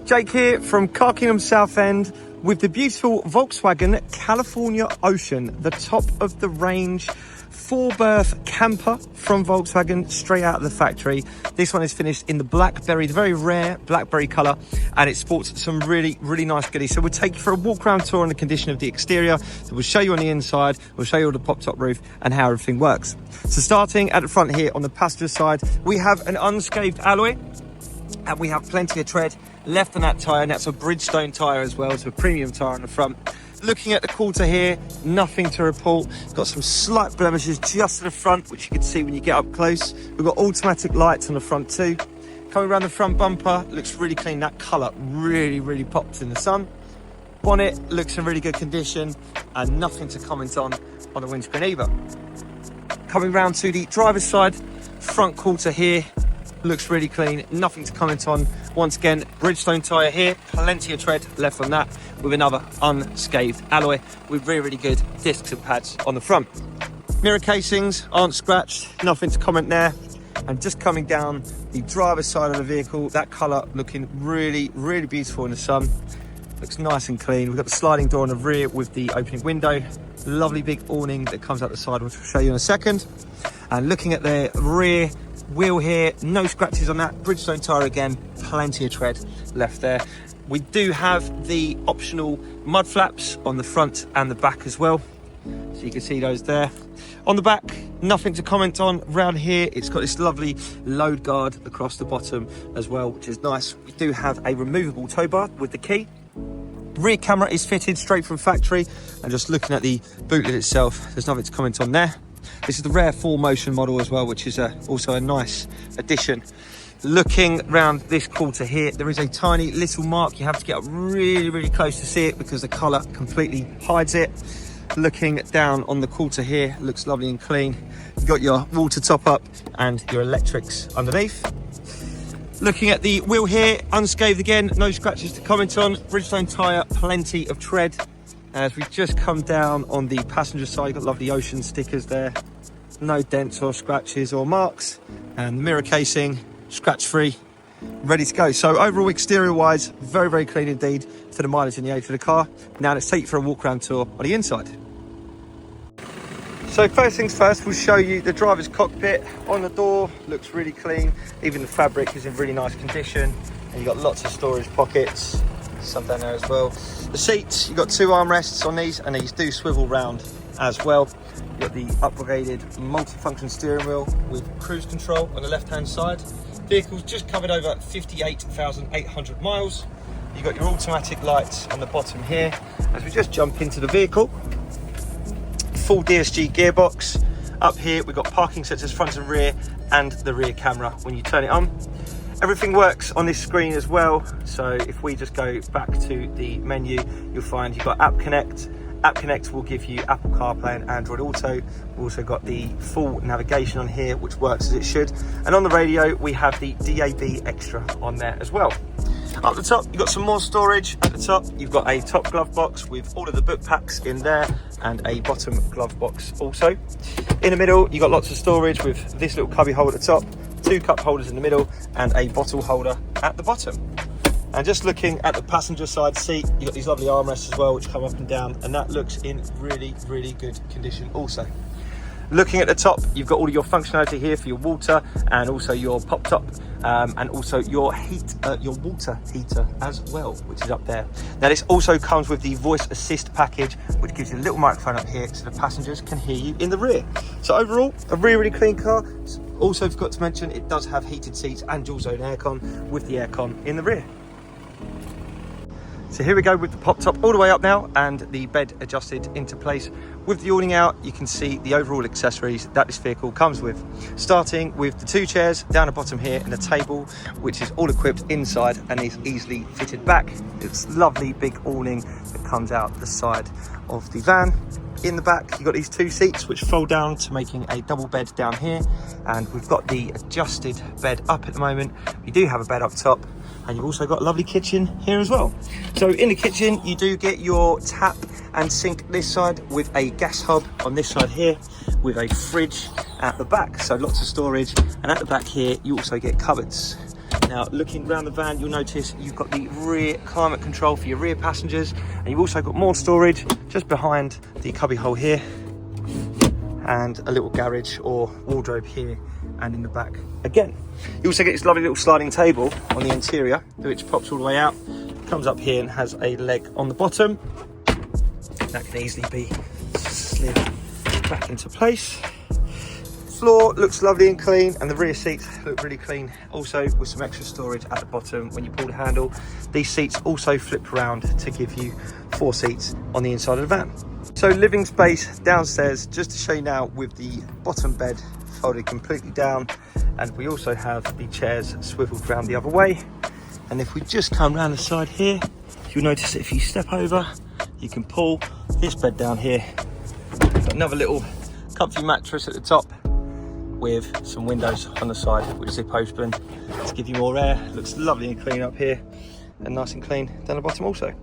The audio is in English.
Jake here from Car Kingdom Southend with the beautiful Volkswagen California Ocean, the top of the range 4-berth camper from Volkswagen, straight out of the factory. This one is finished in the blackberry, the very rare blackberry colour, and it sports some really nice goodies. So we'll take you for a walk around tour on the condition of the exterior. So we'll show you on the inside, we'll show you all the pop top roof and how everything works. So starting at the front here on the passenger side, we have an unscathed alloy and we have plenty of tread left on that tyre, and that's a Bridgestone tyre as well, so a premium tyre on the front. Looking at the quarter here, nothing to report. Got some slight blemishes just to the front, which you can see when you get up close. We've got automatic lights on the front too. Coming around the front bumper, looks really clean. That colour really pops in the sun. Bonnet looks in really good condition, and nothing to comment on the windscreen either. Coming round to the driver's side, front quarter here, looks really clean, nothing to comment on. Once again, Bridgestone tyre here, plenty of tread left on that, with another unscathed alloy with really good discs and pads on the front. Mirror casings aren't scratched, nothing to comment there. And just coming down the driver's side of the vehicle, that colour looking really beautiful in the sun. Looks nice and clean. We've got the sliding door on the rear with the opening window. Lovely big awning that comes out the side, which I'll show you in a second. And looking at the rear wheel here, no scratches on that. Bridgestone tyre again, plenty of tread left there. We do have the optional mud flaps on the front and the back as well, so you can see those there. On the back, nothing to comment on. Round here, it's got this lovely load guard across the bottom as well, which is nice. We do have a removable tow bar with the key. Rear camera is fitted straight from factory, and just looking at the boot lid itself, there's nothing to comment on there. This is the rare 4Motion model as well, which is also a nice addition. Looking round this quarter here, there is a tiny little mark. You have to get up really close to see it because the colour completely hides it. Looking down on the quarter here, looks lovely and clean. You've got your water top up and your electrics underneath. Looking at the wheel here, unscathed again, no scratches to comment on. Bridgestone tyre, plenty of tread. As we just come down on the passenger side, you've got lovely Ocean stickers there. No dents or scratches or marks. And the mirror casing, scratch free, ready to go. So overall, exterior wise, very clean indeed for the mileage and the age of the car. Now let's take you for a walk around tour on the inside. So first things first, we'll show you the driver's cockpit. On the door, looks really clean. Even the fabric is in really nice condition. And you've got lots of storage pockets, some down there as well. The seats, you've got 2 armrests on these, and these do swivel round as well. You've got the upgraded multi-function steering wheel with cruise control on the left-hand side. Vehicle's just covered over 58,800 miles. You've got your automatic lights on the bottom here. As we just jump into the vehicle, full DSG gearbox. Up here, we've got parking sensors front and rear, and the rear camera when you turn it on. Everything works on this screen as well. So if we just go back to the menu, you'll find you've got App Connect. App Connect will give you Apple CarPlay and Android Auto. We've also got the full navigation on here, which works as it should. And on the radio, we have the DAB Extra on there as well. Up the top, you've got some more storage. At the top, you've got a top glove box with all of the book packs in there, and a bottom glove box also. In the middle, you've got lots of storage with this little cubby hole at the top, 2 cup holders in the middle, and a bottle holder at the bottom. And just looking at the passenger side seat, you've got these lovely armrests as well, which come up and down, and that looks in really good condition also. Looking at the top, you've got all of your functionality here for your water, and also your pop top, and also your water heater as well, which is up there. Now this also comes with the voice assist package, which gives you a little microphone up here so the passengers can hear you in the rear. So overall, a really clean car. Also forgot to mention, it does have heated seats and dual zone aircon with the aircon in the rear. So here we go with the pop top all the way up now, and the bed adjusted into place. With the awning out, you can see the overall accessories that this vehicle comes with. Starting with the 2 chairs down the bottom here, and a table, which is all equipped inside and is easily fitted back. It's lovely big awning that comes out the side of the van. In the back, you've got these 2 seats which fold down to making a double bed down here, and we've got the adjusted bed up at the moment. You do have a bed up top, and you've also got a lovely kitchen here as well. So in the kitchen, you do get your tap and sink this side, with a gas hob on this side here, with a fridge at the back, so lots of storage. And at the back here, you also get cupboards. Now, looking around the van, you'll notice you've got the rear climate control for your rear passengers, and you've also got more storage just behind the cubby hole here, and a little garage or wardrobe here and in the back again. You also get this lovely little sliding table on the interior, which pops all the way out, comes up here and has a leg on the bottom. That can easily be slid back into place. Floor looks lovely and clean, and the rear seats look really clean, also with some extra storage at the bottom. When you pull the handle, these seats also flip around to give you 4 seats on the inside of the van. So living space downstairs, just to show you now, with the bottom bed folded completely down, and we also have the chairs swiveled round the other way. And if we just come round the side here, you'll notice that if you step over, you can pull this bed down here. Got another little comfy mattress at the top with some windows on the side which zip open to give you more air. Looks lovely and clean up here, and nice and clean down the bottom also.